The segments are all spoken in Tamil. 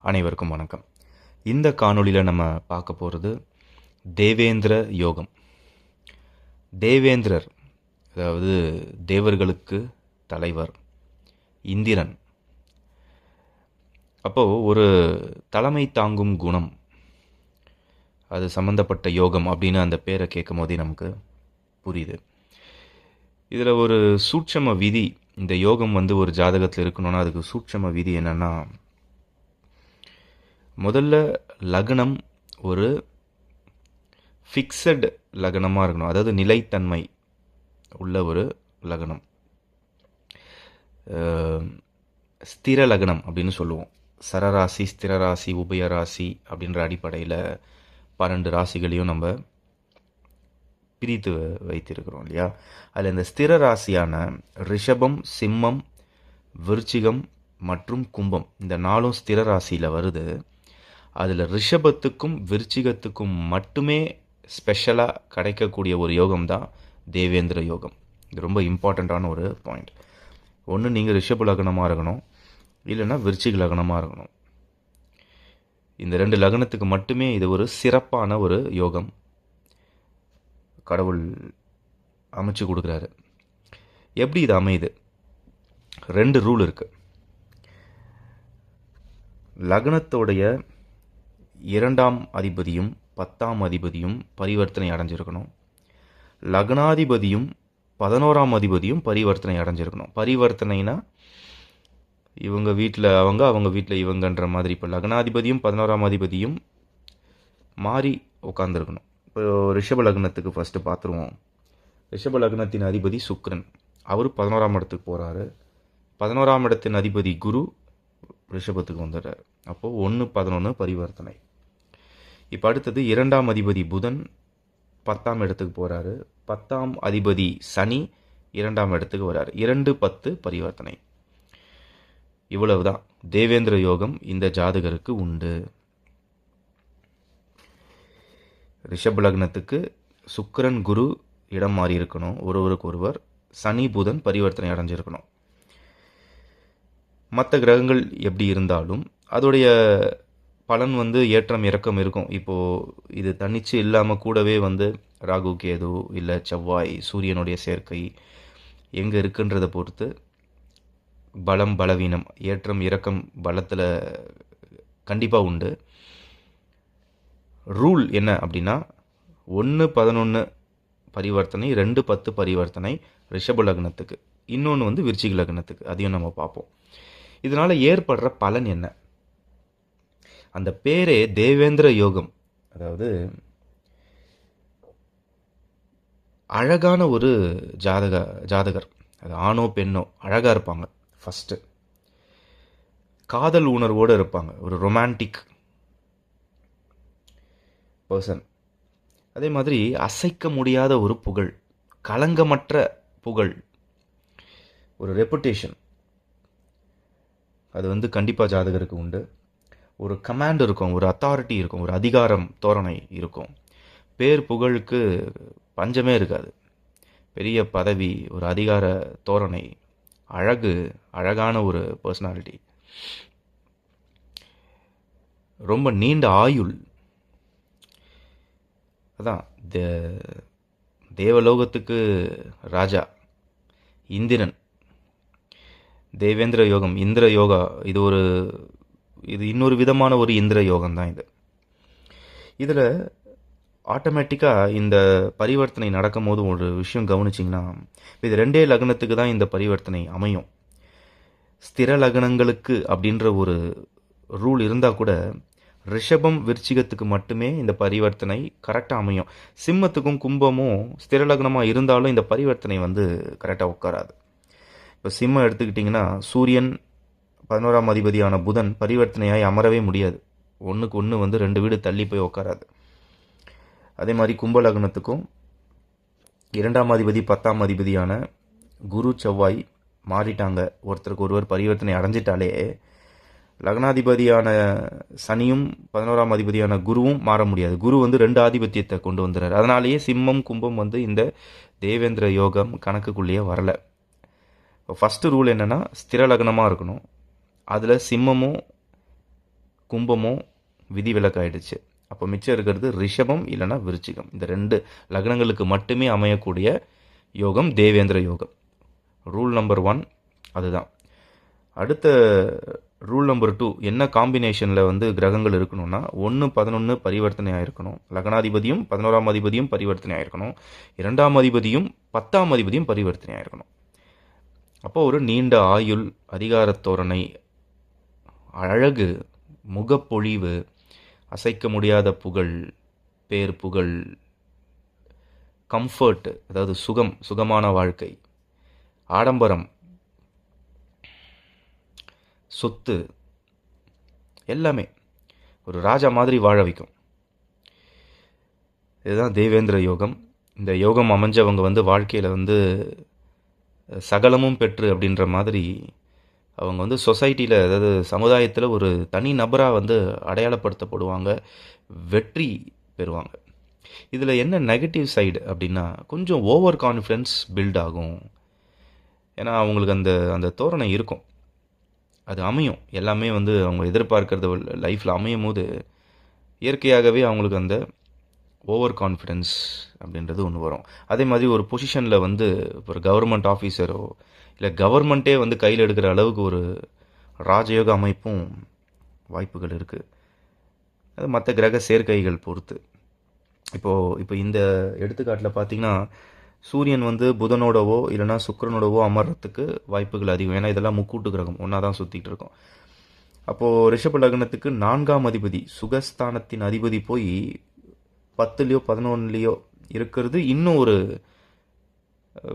அனைவருக்கும் வணக்கம். இந்த காணொளியில் நம்ம பார்க்க போகிறது தேவேந்திர யோகம். தேவேந்திரர், அதாவது தேவர்களுக்கு தலைவர் இந்திரன். அப்போது ஒரு தலைமை தாங்கும் குணம், அது சம்மந்தப்பட்ட யோகம் அப்படின்னு அந்த பேரை கேட்கும் போதே நமக்கு புரியுது. இதில் ஒரு சூட்சம விதி, இந்த யோகம் ஒரு ஜாதகத்தில் இருக்கணும்னா அதுக்கு சூட்சம விதி என்னென்னா, முதல்ல லக்னம் ஒரு ஃபிக்ஸட் லக்னமாக இருக்கணும், அதாவது நிலைத்தன்மை உள்ள ஒரு லக்னம். ஸ்திர லக்னம் அப்படின்னு சொல்லுவோம். சரராசி, ஸ்திரராசி, உபயராசி அப்படின்ற அடிப்படையில் 12 ராசிகளையும் நம்ம பிரித்து வைத்திருக்கிறோம் இல்லையா. அதில் இந்த ஸ்திர ராசியான ரிஷபம், சிம்மம், விருச்சிகம் மற்றும் கும்பம், இந்த 4 ஸ்திர ராசியில் வருது. அதில் ரிஷபத்துக்கும் விருச்சிகத்துக்கும் மட்டுமே ஸ்பெஷலாக கிடைக்கக்கூடிய ஒரு யோகம் தான் தேவேந்திர யோகம். இது ரொம்ப இம்பார்ட்டண்ட்டான ஒரு பாயிண்ட். ஒன்று நீங்கள் ரிஷப லக்னமாக இருக்கணும், இல்லைன்னா விருச்சிக லக்னமாக இருக்கணும். இந்த 2 லக்னத்துக்கு மட்டுமே இது ஒரு சிறப்பான ஒரு யோகம் கடவுள் அமைச்சு கொடுக்குறாரு. எப்படி இது அமையுது? 2 ரூல் இருக்குது. லக்னத்தோடைய 2ஆம் அதிபதியும் 10ஆம் அதிபதியும் பரிவர்த்தனை அடைஞ்சிருக்கணும். லக்னாதிபதியும் 11ஆம் அதிபதியும் பரிவர்த்தனை அடைஞ்சிருக்கணும். பரிவர்த்தனைனா இவங்க வீட்டில் அவங்க, அவங்க வீட்டில் இவங்கன்ற மாதிரி. இப்போ லக்னாதிபதியும் 11ஆம் அதிபதியும் மாறி உட்காந்துருக்கணும். இப்போ ரிஷப லக்னத்துக்கு ஃபஸ்ட்டு பார்த்துருவோம். ரிஷப லக்னத்தின் அதிபதி சுக்கிரன், அவர் 11ஆம் இடத்துக்கு போகிறாரு. 11ஆம் இடத்தின் அதிபதி குரு ரிஷபத்துக்கு வந்துடுறாரு. அப்போது 1-11 பரிவர்த்தனை. இப்போ அடுத்தது 2ஆம் அதிபதி புதன் 10ஆம் இடத்துக்கு போகிறாரு. 10ஆம் அதிபதி சனி 2ஆம் இடத்துக்கு வராரு. 2-10 பரிவர்த்தனை. இவ்வளவுதான் தேவேந்திர யோகம் இந்த ஜாதகருக்கு உண்டு. ரிஷப லக்னத்துக்கு சுக்கிரன் குரு இடம் மாறி இருக்கணும், ஒருவருக்கு ஒருவர். சனி புதன் பரிவர்த்தனை அடைஞ்சிருக்கணும். மற்ற கிரகங்கள் எப்படி இருந்தாலும் அதோடைய பலன் ஏற்றம் இறக்கம் இருக்கும். இப்போது இது தனிச்சு இல்லாமல் கூடவே ராகு கேது இல்லை செவ்வாய் சூரியனுடைய சேர்க்கை எங்கே இருக்குன்றதை பொறுத்து பலம் பலவீனம் ஏற்றம் இறக்கம் பலத்தில் கண்டிப்பாக உண்டு. ரூல் என்ன அப்படின்னா 1-11 பரிவர்த்தனை, 2-10 பரிவர்த்தனை ரிஷப லக்னத்துக்கு. இன்னொன்று விருச்சிக லக்னத்துக்கு. அதையும் நம்ம பார்ப்போம். இதனால் ஏற்படுற பலன் என்ன? அந்த பேரே தேவேந்திர யோகம். அதாவது அழகான ஒரு ஜாதகர், அது ஆணோ பெண்ணோ அழகாக இருப்பாங்க. ஃபஸ்ட்டு காதல் உணர்வோடு இருப்பாங்க, ஒரு ரொமான்டிக் பர்சன். அதே மாதிரி அசைக்க முடியாத ஒரு புகழ், களங்கமற்ற புகழ், ஒரு ரெப்புடேஷன், அது கண்டிப்பாக ஜாதகருக்கு உண்டு. ஒரு கமாண்ட் இருக்கும், ஒரு அத்தாரிட்டி இருக்கும், ஒரு அதிகாரம் தோரணை இருக்கும். பேர் புகழுக்கு பஞ்சமே இருக்காது. பெரிய பதவி, ஒரு அதிகார தோரணை, அழகு, அழகான ஒரு பர்சனாலிட்டி, ரொம்ப நீண்ட ஆயுள். அதான் தேவலோகத்துக்கு ராஜா இந்திரன். தேவேந்திர யோகம், இந்திர யோகா, இது இன்னொரு விதமான ஒரு இந்திர யோகம் தான் இது. இதில் ஆட்டோமேட்டிக்காக இந்த பரிவர்த்தனை நடக்கும் போது ஒரு விஷயம் கவனிச்சிங்கன்னா, இது 2 லக்னத்துக்கு தான் இந்த பரிவர்த்தனை அமையும். ஸ்திர லக்னங்களுக்கு அப்படின்ற ஒரு ரூல் இருந்தால் கூட ரிஷபம் விருச்சிகத்துக்கு மட்டுமே இந்த பரிவர்த்தனை கரெக்டாக அமையும். சிம்மத்துக்கும் கும்பமும் ஸ்திர லக்னமாக இருந்தாலும் இந்த பரிவர்த்தனை கரெக்டாக உட்காராது. இப்போ சிம்மம் எடுத்துக்கிட்டிங்கன்னா சூரியன் 11ஆம் அதிபதியான புதன் பரிவர்த்தனையாய் அமரவே முடியாது. ஒன்றுக்கு ஒன்று 2 வீடு தள்ளி போய் உட்காராது. அதே மாதிரி கும்ப லக்னத்துக்கும் 2ஆம் அதிபதி 10ஆம் அதிபதியான குரு செவ்வாய் மாறிட்டாங்க, ஒருத்தருக்கு ஒருவர் பரிவர்த்தனை அடைஞ்சிட்டாலே லக்னாதிபதியான சனியும் 11ஆம் அதிபதியான குருவும் மாற முடியாது. குரு 2 ஆதிபத்தியத்தை கொண்டு வந்துடுறாரு. அதனாலேயே சிம்மம் கும்பம் இந்த தேவேந்திர யோகம் கணக்குக்குள்ளேயே வரலை. இப்போ ஃபஸ்ட்டு ரூல் என்னென்னா, ஸ்திர லக்னமாக இருக்கணும். அதில் சிம்மமும் கும்பமோ விதிவிலக்காயிடுச்சு. அப்போ மிச்சம் இருக்கிறது ரிஷபம் இல்லைன்னா விருச்சிகம். இந்த 2 லக்னங்களுக்கு மட்டுமே அமையக்கூடிய யோகம் தேவேந்திர யோகம். ரூல் நம்பர் 1 அதுதான். அடுத்த ரூல் நம்பர் 2, என்ன காம்பினேஷனில் வந்து கிரகங்கள் இருக்கணும்னா 1 11 பரிவர்த்தனை ஆயிருக்கணும். லக்னாதிபதியும் 11ஆம் அதிபதியும் பரிவர்த்தனை ஆயிருக்கணும். 2ஆம் அதிபதியும் 10ஆம் அதிபதியும் பரிவர்த்தனை ஆயிருக்கணும். அப்போ ஒரு நீண்ட ஆயுள், அதிகாரத்தோரணை, அழகு, முகப்பொழிவு, அசைக்க முடியாத புகழ், பேர் புகழ், கம்ஃபர்ட், அதாவது சுகமான வாழ்க்கை, ஆடம்பரம், சொத்து, எல்லாமே ஒரு ராஜா மாதிரி வாழ வைக்கும். இதுதான் தேவேந்திர யோகம். இந்த யோகம் அமைஞ்சவங்க வந்து வாழ்க்கையில் வந்து சகலமும் பெற்று அப்படின்ற மாதிரி அவங்க வந்து சொசைட்டியில், அதாவது சமுதாயத்தில் ஒரு தனி நபராக வந்து அடையாளப்படுத்தப்படுவாங்க, வெற்றி பெறுவாங்க. இதில் என்ன நெகட்டிவ் சைடு அப்படின்னா கொஞ்சம் ஓவர் கான்ஃபிடென்ஸ் பில்ட் ஆகும். ஏன்னா அவங்களுக்கு அந்த அந்த தோரணை இருக்கும், அது அமையும். எல்லாமே வந்து அவங்க எதிர்பார்க்கறது லைஃப்பில் அமையும் போது இயற்கையாகவே அவங்களுக்கு அந்த ஓவர் கான்ஃபிடென்ஸ் அப்படின்றது ஒன்று வரும். அதே மாதிரி ஒரு பொசிஷனில் வந்து ஒரு கவர்மெண்ட் ஆஃபீஸரோ இல்லை கவர்மெண்ட்டே வந்து கையில் எடுக்கிற அளவுக்கு ஒரு ராஜயோக அமைப்பும் வாய்ப்புகள் இருக்குது. அது மற்ற கிரக சேர்க்கைகள் பொறுத்து. இப்போ இந்த எடுத்துக்காட்டில் பார்த்தீங்கன்னா சூரியன் வந்து புதனோடவோ இல்லைனா சுக்கிரனோடவோ அமர்றதுக்கு வாய்ப்புகள் அதிகம். ஏன்னா இதெல்லாம் முக்கூட்டு கிரகம், ஒன்றா தான் சுற்றிட்டு இருக்கோம். அப்போது ரிஷப லக்னத்துக்கு 4ஆம் அதிபதி, சுகஸ்தானத்தின் அதிபதி போய் 10லையோ 11லையோ இருக்கிறது இன்னும் ஒரு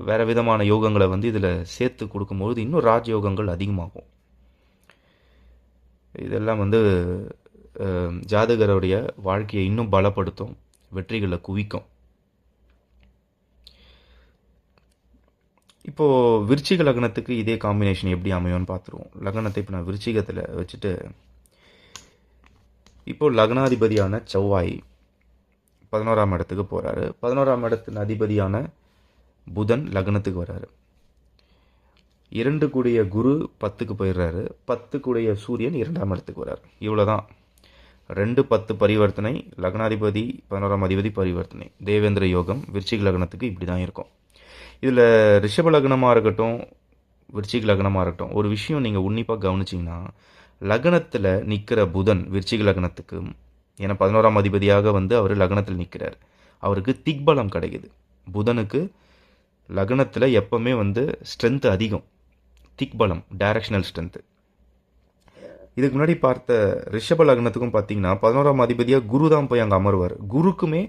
வேறு விதமான யோகங்களை வந்து இதில் சேர்த்து கொடுக்கும்போது இன்னும் ராஜயோகங்கள் அதிகமாகும். இதெல்லாம் வந்து ஜாதகருடைய வாழ்க்கையை இன்னும் பலப்படுத்தும், வெற்றிகளை குவிக்கும். இப்போது விருச்சிக லக்னத்துக்கு இதே காம்பினேஷன் எப்படி அமையும்னு பார்த்துருவோம். லக்னத்தை இப்போ நான் விருச்சிகத்தில் வச்சுட்டு, இப்போது லக்னாதிபதியான செவ்வாய் 11ஆம் இடத்துக்கு போகிறாரு. 11ஆம் இடத்தின் அதிபதியான புதன் லக்னத்துக்கு வர்றாரு. 2 கூடிய குரு 10க்கு போயிடுறாரு. 10 கூடிய சூரியன் 2ஆம் இடத்துக்கு வர்றாரு. இவ்வளோதான். 2 10 பரிவர்த்தனை, லக்னாதிபதி 11ஆம் அதிபதி பரிவர்த்தனை, தேவேந்திர யோகம் விருச்சிக லக்னத்துக்கு இப்படி தான் இருக்கும். இதில் ரிஷப லக்னமாக இருக்கட்டும், விருச்சிக லக்னமாக இருக்கட்டும், ஒரு விஷயம் நீங்கள் உன்னிப்பாக கவனிச்சிங்கன்னா, லக்னத்தில் நிற்கிற புதன் விருச்சிக லக்னத்துக்கு, ஏன்னா 11ஆம் அதிபதியாக வந்து அவர் லக்னத்தில் நிற்கிறார், அவருக்கு திக்பலம் கிடைக்குது. புதனுக்கு லக்னத்தில் எப்பவுமே வந்து ஸ்ட்ரென்த்து அதிகம், திக்பலம், டைரக்ஷனல் ஸ்ட்ரென்த்து. இதுக்கு முன்னாடி பார்த்த ரிஷப லக்னத்துக்கும் பார்த்தீங்கன்னா 11ஆம் அதிபதியாக குரு தான் போய் அங்கே அமர்வார். குருக்குமே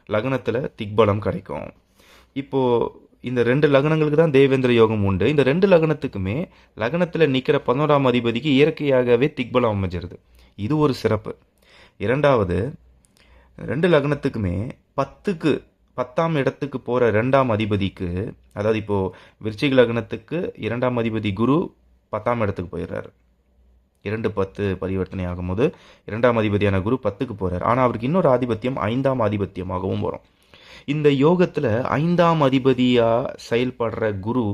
லக்னத்தில் திக்பலம் கிடைக்கும். இப்போது இந்த 2 லக்னங்களுக்கு தான் தேவேந்திர யோகம் உண்டு. இந்த 2 லக்னத்துக்குமே லக்னத்தில் நிற்கிற 11ஆம் அதிபதிக்கு இயற்கையாகவே திக்பலம் அமைஞ்சிருது. இது ஒரு சிறப்பு. இரண்டாவது, 2 லக்னத்துக்குமே 10ஆம் இடத்துக்கு போகிற 2ஆம் அதிபதிக்கு, அதாவது இப்போது விருச்சிக லக்னத்துக்கு 2ஆம் அதிபதி குரு 10ஆம் இடத்துக்கு போயிடுறாரு. 2 10 பரிவர்த்தனை ஆகும்போது 2ஆம் அதிபதியான குரு 10க்கு போகிறார். ஆனால் அவருக்கு இன்னொரு ஆதிபத்தியம் 5ஆம் ஆதிபத்தியமாகவும் வரும். இந்த யோகத்தில் 5ஆம் அதிபதியாக செயல்படுற குரு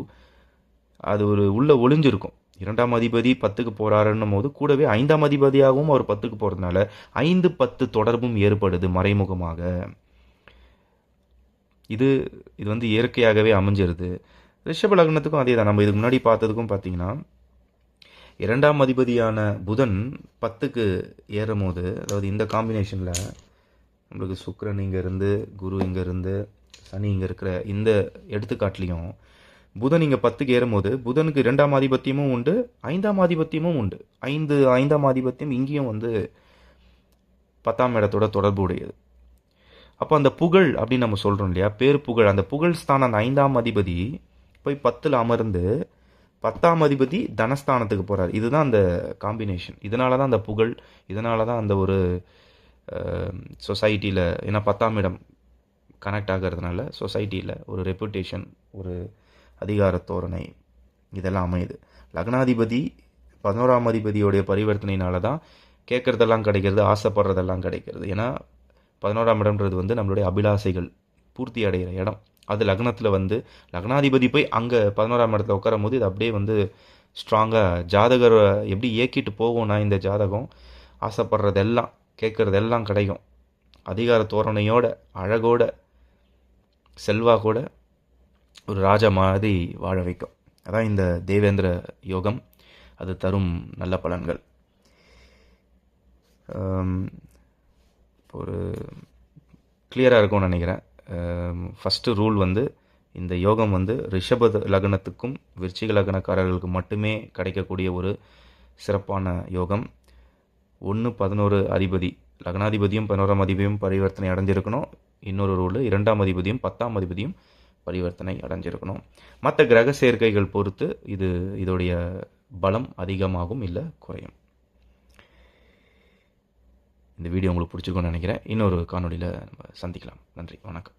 அது ஒரு உள்ள ஒளிஞ்சிருக்கும். 2ஆம் அதிபதி 10க்கு போகிறாருன்னும் போது கூடவே 5ஆம் அதிபதியாகவும் அவர் 10க்கு போகிறதுனால 5 10 தொடர்பும் ஏற்படுது மறைமுகமாக. இது வந்து இயற்கையாகவே அமைஞ்சிருது. ரிஷப லக்னத்துக்கும் அதே தான். நம்ம இதுக்கு முன்னாடி பார்த்ததுக்கும் பார்த்தீங்கன்னா 2ஆம் அதிபதியான புதன் 10க்கு ஏறும் போது, அதாவது இந்த காம்பினேஷனில் நம்மளுக்கு சுக்கிரன் இங்கேருந்து, குரு இங்கேருந்து, சனி இங்கே இருக்கிற இந்த எடுத்துக்காட்டுலேயும் புதன் இங்கே 10க்கு ஏறும்போது புதனுக்கு 2ஆம் ஆதிபத்தியமும் உண்டு, 5ஆம் ஆதிபத்தியமும் உண்டு. 5ஆம் ஆதிபத்தியம் இங்கேயும் வந்து 10ஆம் இடத்தோட தொடர்பு உடையது. அப்போ அந்த புகழ் அப்படின்னு நம்ம சொல்கிறோம் இல்லையா, பேர் புகழ், அந்த புகழ் ஸ்தானம் அந்த 5ஆம் அதிபதி போய் 10ல் அமர்ந்து 10ஆம் அதிபதி தனஸ்தானத்துக்கு போகிறார். இதுதான் அந்த காம்பினேஷன். இதனால தான் அந்த புகழ், இதனால தான் அந்த ஒரு சொசைட்டியில், ஏன்னா 10ஆம் இடம் கனெக்ட் ஆகிறதுனால சொசைட்டியில் ஒரு ரெப்புடேஷன், ஒரு அதிகார தோரணை, இதெல்லாம் அமையுது. லக்னாதிபதி 11ஆம் அதிபதியோடைய பரிவர்த்தனையினால தான் கேட்குறதெல்லாம் கிடைக்கிறது, ஆசைப்படுறதெல்லாம் கிடைக்கிறது. ஏன்னா 11ஆம் இடம்ன்றது வந்து நம்மளுடைய அபிலாசைகள் பூர்த்தி அடைகிற இடம். அது லக்னத்தில் வந்து லக்னாதிபதி போய் அங்கே 11ஆம் இடத்துல உட்காரும் போது இது அப்படியே வந்து ஸ்ட்ராங்காக ஜாதகரை எப்படி இயக்கிட்டு போகும்னா இந்த ஜாதகம் ஆசைப்படுறதெல்லாம் கேட்குறதெல்லாம் கிடைக்கும். அதிகார தோரணையோட, அழகோட, செல்வாக்கோட ஒரு ராஜா மாதிரி வாழ வைக்கும். அதான் இந்த தேவேந்திர யோகம். அது தரும் நல்ல பலன்கள். ஒரு கிளியராக இருக்கும்னு நினைக்கிறேன். ஃபஸ்ட்டு ரூல் இந்த யோகம் ரிஷப லக்னத்துக்கும் விருச்சிக லக்னக்காரர்களுக்கு மட்டுமே கிடைக்கக்கூடிய ஒரு சிறப்பான யோகம். 1-11 அதிபதி, லக்னாதிபதியும் 11ஆம் அதிபதியும் பரிவர்த்தனை அடைஞ்சிருக்கணும். இன்னொரு ரூல் 2ஆம் அதிபதியும் 10ஆம் அதிபதியும் பரிவர்த்தனை அடைஞ்சிருக்கணும். மற்ற கிரக சேர்க்கைகள் பொறுத்து இதோடைய பலம் அதிகமாகும் இல்லை குறையும். இந்த வீடியோ உங்களுக்கு பிடிச்சிருக்கும்னு நினைக்கிறேன். இன்னொரு காணொலியில் நம்ம சந்திக்கலாம். நன்றி, வணக்கம்.